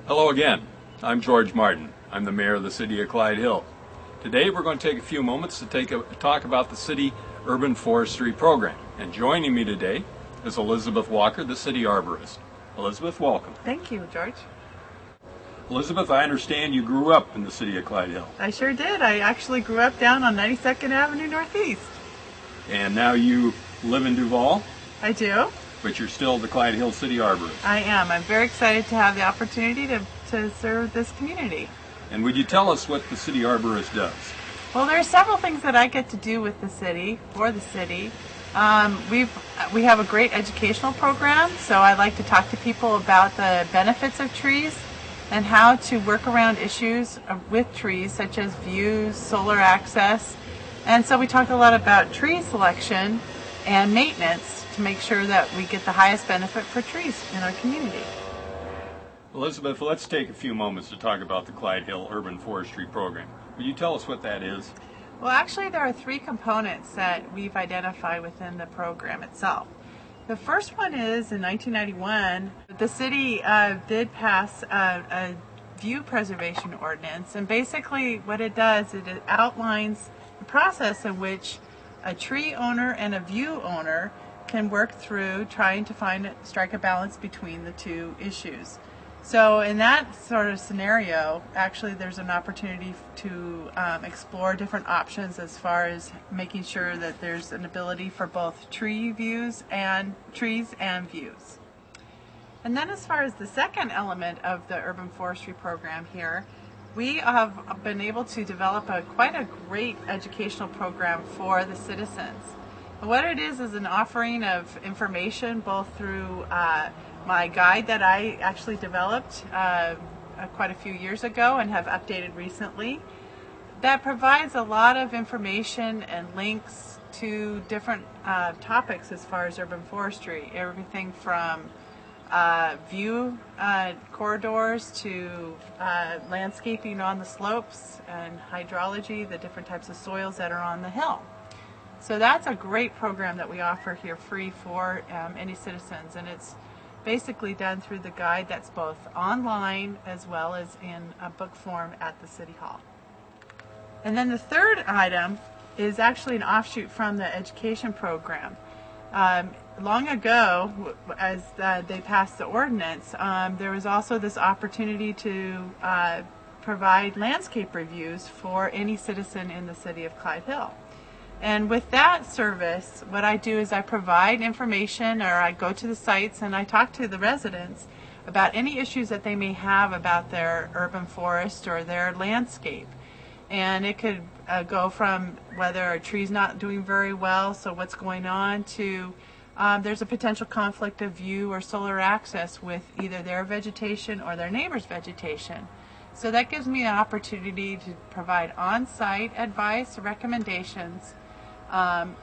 Hello again. I'm George Martin. I'm the mayor of the city of Clyde Hill. Today we're going to take a few moments to talk about the city urban forestry program. And joining me today is Elizabeth Walker, the city arborist. Elizabeth, welcome. Thank you, George. Elizabeth, I understand you grew up in the city of Clyde Hill. I sure did. I actually grew up down on 92nd Avenue Northeast. And now you live in Duval, I do. but you're still the Clyde Hill city arborist. I am. I'm very excited to have the opportunity to serve this community. And would you tell us what the city arborist does? Well, there are several things that I get to do with the city, for the city. We have a great educational program, so I like to talk to people about the benefits of trees and how to work around issues with trees, such as views, solar access. And so we talked a lot about tree selection and maintenance to make sure that we get the highest benefit for trees in our community. Elizabeth, let's take a few moments to talk about the Clyde Hill Urban Forestry Program. Would you tell us what that is? Well, actually, there are three components that we've identified within the program itself. The first one is in 1991, the city did pass a view preservation ordinance, and basically what it does is it outlines the process in which a tree owner and a view owner can work through trying to strike a balance between the two issues. So in that sort of scenario, actually there's an opportunity to explore different options as far as making sure that there's an ability for both trees and views. And then as far as the second element of the urban forestry program here, we have been able to develop quite a great educational program for the citizens. And what it is an offering of information both through my guide that I actually developed quite a few years ago and have updated recently, that provides a lot of information and links to different topics as far as urban forestry. Everything from view corridors to landscaping on the slopes and hydrology, the different types of soils that are on the hill. So that's a great program that we offer here free for any citizens, and it's basically done through the guide that's both online as well as in a book form at the City Hall. And then the third item is actually an offshoot from the education program. Long ago, as they passed the ordinance, there was also this opportunity to provide landscape reviews for any citizen in the city of Clyde Hill. And with that service, what I do is I provide information, or I go to the sites and I talk to the residents about any issues that they may have about their urban forest or their landscape. And it could go from whether a tree's not doing very well, so what's going on, to there's a potential conflict of view or solar access with either their vegetation or their neighbor's vegetation. So that gives me an opportunity to provide on-site advice, recommendations.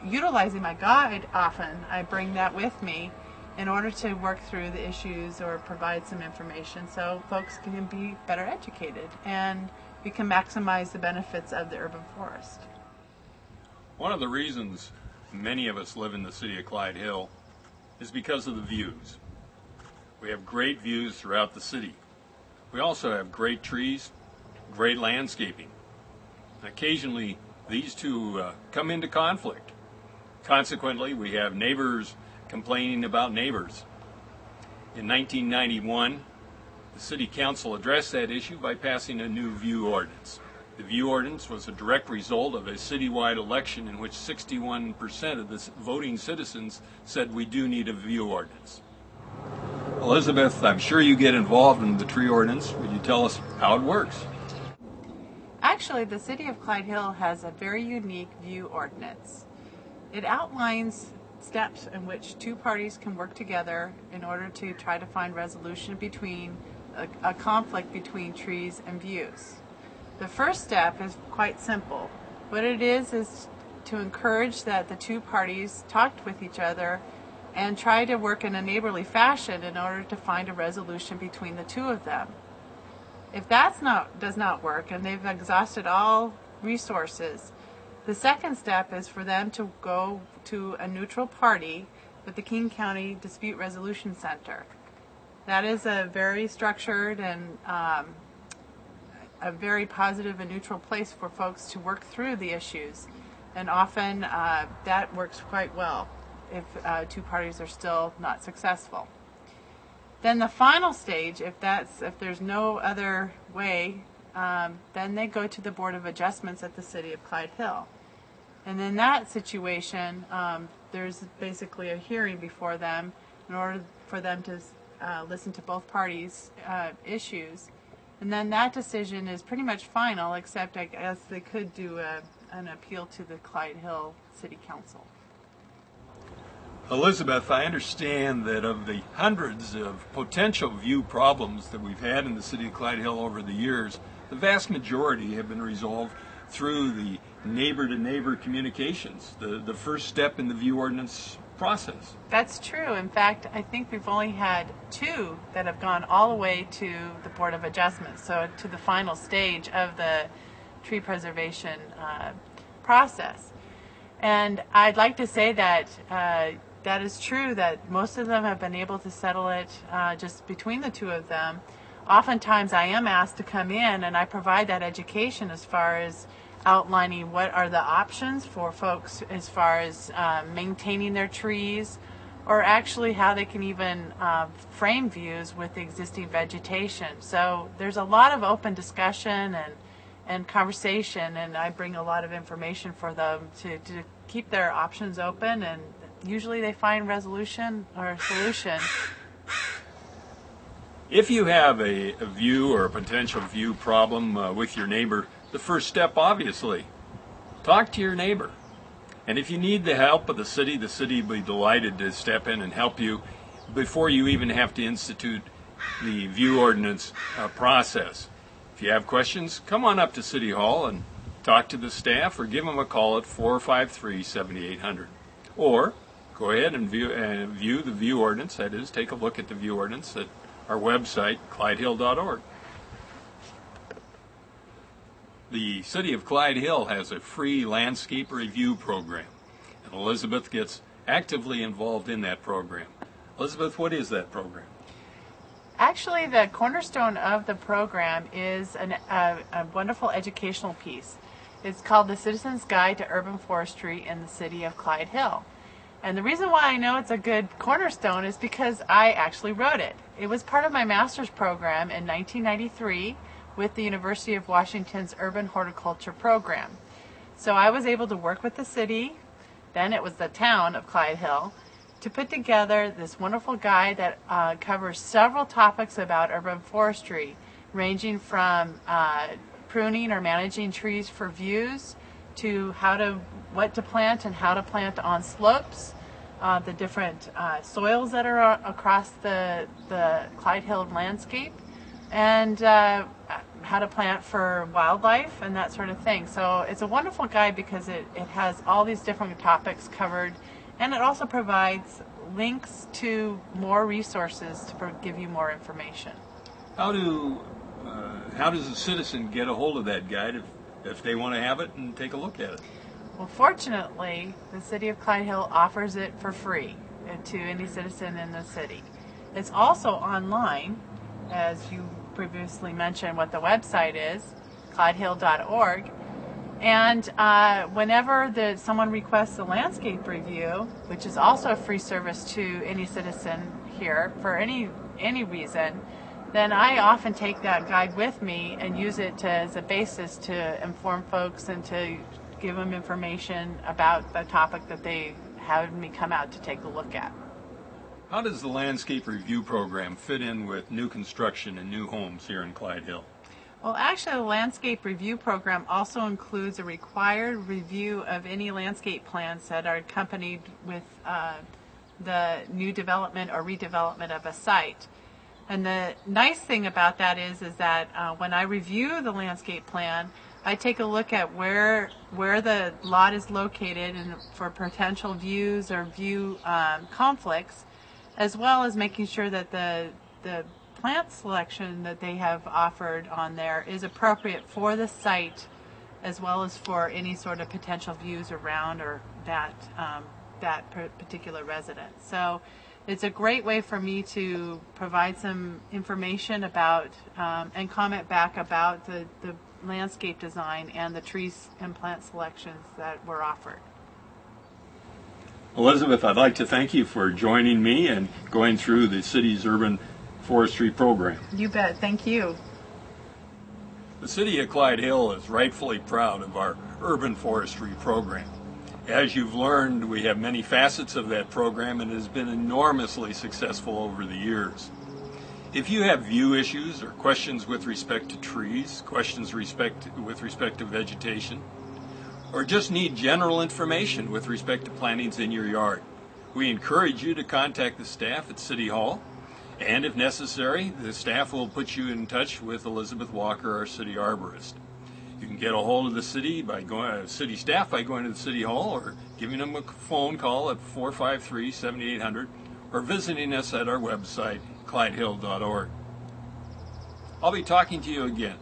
Utilizing my guide often, I bring that with me in order to work through the issues or provide some information so folks can be better educated and we can maximize the benefits of the urban forest. One of the reasons many of us live in the city of Clyde Hill is because of the views. We have great views throughout the city. We also have great trees, great landscaping. Occasionally, these two come into conflict. Consequently, we have neighbors complaining about neighbors. In 1991, the City Council addressed that issue by passing a new view ordinance. The view ordinance was a direct result of a citywide election in which 61% of the voting citizens said we do need a view ordinance. Elizabeth, I'm sure you get involved in the tree ordinance. Would you tell us how it works? Actually, the City of Clyde Hill has a very unique view ordinance. It outlines steps in which two parties can work together in order to try to find resolution between a conflict between trees and views. The first step is quite simple. What it is to encourage that the two parties talk with each other and try to work in a neighborly fashion in order to find a resolution between the two of them. If that does not work and they've exhausted all resources, the second step is for them to go to a neutral party with the King County Dispute Resolution Center. That is a very structured and a very positive and neutral place for folks to work through the issues. And often that works quite well if two parties are still not successful. Then the final stage, if there's no other way, then they go to the Board of Adjustments at the City of Clyde Hill. And in that situation, there's basically a hearing before them in order for them to listen to both parties' issues. And then that decision is pretty much final, except I guess they could do an appeal to the Clyde Hill City Council. Elizabeth, I understand that of the hundreds of potential view problems that we've had in the city of Clyde Hill over the years, the vast majority have been resolved through the neighbor-to-neighbor communications, the first step in the view ordinance process. That's true. In fact, I think we've only had 2 that have gone all the way to the Board of Adjustments, so to the final stage of the tree preservation process. And I'd like to say that that is true, that most of them have been able to settle it just between the 2 of them. Oftentimes I am asked to come in and I provide that education as far as outlining what are the options for folks as far as maintaining their trees, or actually how they can even frame views with the existing vegetation. So there's a lot of open discussion and conversation, and I bring a lot of information for them to keep their options open, and usually they find resolution or solution. If you have a view or a potential view problem with your neighbor, the first step, obviously, talk to your neighbor. And if you need the help of the city will be delighted to step in and help you before you even have to institute the view ordinance process. If you have questions, come on up to City Hall and talk to the staff, or give them a call at 453-7800. Or go ahead and view the view ordinance, that is, take a look at the view ordinance at our website, clydehill.org. The City of Clyde Hill has a free landscape review program, and Elizabeth gets actively involved in that program. Elizabeth, what is that program? Actually, the cornerstone of the program is a wonderful educational piece. It's called The Citizen's Guide to Urban Forestry in the City of Clyde Hill. And the reason why I know it's a good cornerstone is because I actually wrote it. It was part of my master's program in 1993 with the University of Washington's Urban Horticulture program. So I was able to work with the city, then it was the town of Clyde Hill, to put together this wonderful guide that covers several topics about urban forestry, ranging from pruning or managing trees for views, to what to plant and how to plant on slopes, the different soils that are across the Clyde Hill landscape, and how to plant for wildlife and that sort of thing. So it's a wonderful guide because it has all these different topics covered, and it also provides links to more resources to give you more information. How does a citizen get a hold of that guide if they want to have it and take a look at it? Well, fortunately, the City of Clyde Hill offers it for free to any citizen in the city. It's also online, as you previously mentioned what the website is, clydehill.org. And whenever someone requests a landscape review, which is also a free service to any citizen here for any reason, then I often take that guide with me and use it as a basis to inform folks and to give them information about the topic that they had me come out to take a look at. How does the landscape review program fit in with new construction and new homes here in Clyde Hill? Well, actually, the landscape review program also includes a required review of any landscape plans that are accompanied with the new development or redevelopment of a site. And the nice thing about that is that when I review the landscape plan, I take a look at where the lot is located and for potential views or view conflicts, as well as making sure that the plant selection that they have offered on there is appropriate for the site, as well as for any sort of potential views around or that particular residence. So It's a great way for me to provide some information about and comment back about the landscape design and the trees and plant selections that were offered. Elizabeth, I'd like to thank you for joining me and going through the city's urban forestry program. You bet. Thank you. The City of Clyde Hill is rightfully proud of our urban forestry program. As you've learned, we have many facets of that program and it has been enormously successful over the years. If you have view issues or questions with respect to trees, questions with respect to vegetation, or just need general information with respect to plantings in your yard, we encourage you to contact the staff at City Hall, and if necessary, the staff will put you in touch with Elizabeth Walker, our city arborist. You can get a hold of the city city staff by going to the City Hall or giving them a phone call at 453-7800 or visiting us at our website, clydehill.org. I'll be talking to you again